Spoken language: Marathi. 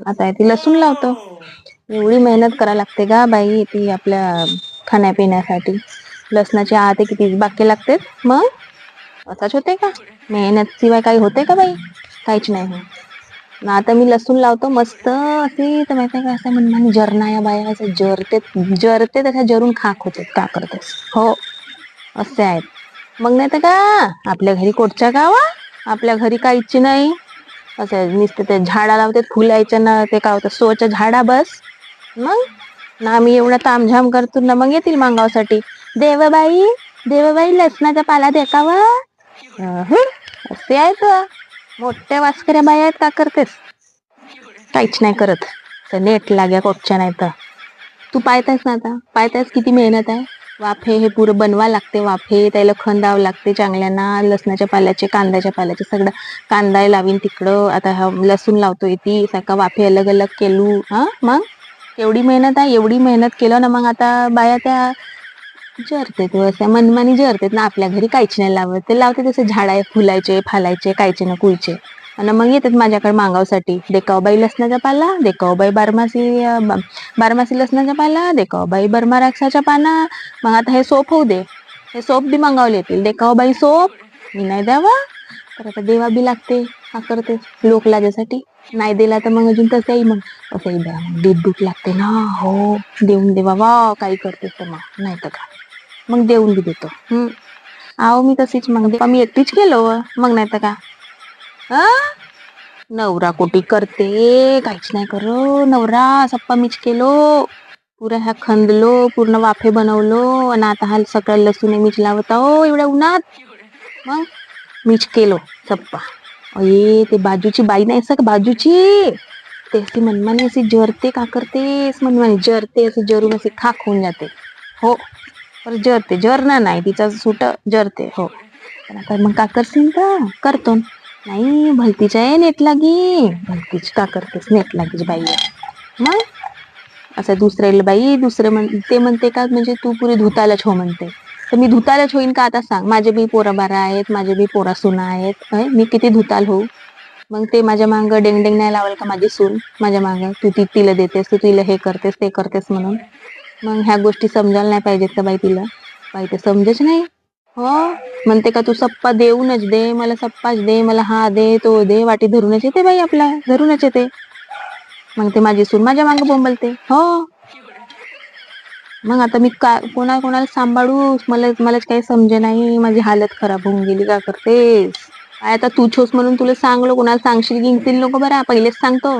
आता ती लसूण लावतो. एवढी मेहनत करायला लागते का बाई ती आपल्या खाण्यापिण्यासाठी. लसणाची आते किती बाकी लागते मग असंच होते का? मेहनत शिवाय काही होते का बाई? काहीच नाही होत. ना आता मी लसूण लावतो मस्त अशी तर माहिती का असं मन जरना या बाया असं जरते तशा जरून खाक होते का करतेस हो असे आहेत. मग नाही तर का आपल्या घरी कोटच्या गावा आपल्या घरी काहीच नाही. असं नुसते ते झाडा लावते फुलायच्या ना ते का होतं सोच्या झाडा बस. मग ना आम्ही एवढा तामझाम करतो ना मग येतील मागावसाठी. देवबाई लसणाचा पाला देखाव. असे आहेत मोठ्या वासकऱ्या बाया आहेत का करतेस? काहीच नाही करत. नेट लाग्या कोटच्या नाही तर तू पाहतायस ना आता पाहतायस किती मेहनत आहे. वाफे हे पुरं बनवा लागते वाफे त्याला खंदावं लागते चांगल्याना लसणाच्या पाल्याचे कांद्याच्या पाल्याचे सगळं कांदा लावीन तिकडं आता हा लसूण लावतोय ती सका वाफे अलग अलग केलू हा मग एवढी मेहनत आहे एवढी मेहनत केलं ना मग आता बाया त्या जरते तू असं मनमानी जरतेत ना आपल्या घरी काहीच नाही लावत ते लावते तसे झाड आहे फुलायचे फालायचे कायचे ना कुयचे आणि मग येतात माझ्याकडे मागावसाठी देखावबाई लसणाचा पाला देखावबाई बारमासी लसणाचा पाला देखावबाई बर्मा राक्षाच्या पाना मग आता हे सोप होऊ दे हे सोप बी मागावले येतील देखावबाई सोप मी नाही द्यावा तर आता देवा बी लागते हा करते लोक लाजासाठी नाही दिला तर मग अजून तसंही मग असंही द्या मग दूध लागते ना हो देऊन दे बाबा काही करते तर मग नाही तर का मग देऊन बी देतो आहो मी तशीच मग मी एकटीच केलो मग नाही तर का नवरा कोटी करते काहीच नाही करो नवरा सप्पा मीच केलो पुरा ह्या खंदलो पूर्ण वाफे बनवलो आणि आता हा सगळं लसूण मीच लावत आहो एवढ्या उन्हात मग मीच केलो सप्पा अये ते बाजूची बाई नाही का बाजूची ते अशी मनमानी अशी जरते का करतेस मनमानी जरते असे जरून असे खाक होऊन जाते हो पर जरते जरना नाही तिचा सुट जरते हो पण आता मग का करशील का करतो नाही भलतीच आहे नेट लागी भलतीच का करतेस नेट लागीच बाई मग असं दुसऱ्याला बाई दुसरं ते म्हणते का म्हणजे तू पुरी धुतालाच हो म्हणते तर मी धुतालाच होईन का आता सांग माझे बी पोरा बारा आहेत माझे बी पोरा सुना आहेत मी किती धुताल हो मग ते माझ्या मांग डेंग नाही लावल का माझी सून माझ्या मांग तू तिला देतेस तू तिला हे करतेस ते करतेस म्हणून मग ह्या गोष्टी समजायला नाही पाहिजेत का बाई तिला बाई ते समजेच नाही हो म्हणते का तू सप्पा देऊनच दे मला सप्पाच दे मला हा दे तो दे वाटी धरूनच येते बाई आपला धरूनच येते मग ते माझी सून माझ्या मांग बोंबलते हो मग आता मी कोणाला सांभाळू मलाच काही समजे नाही माझी हालत खराब होऊन गेली का करतेस आता तू छोस म्हणून तुला सांगलो कोणाला सांगशील गिंगतील नको बरं पहिलेच सांगतो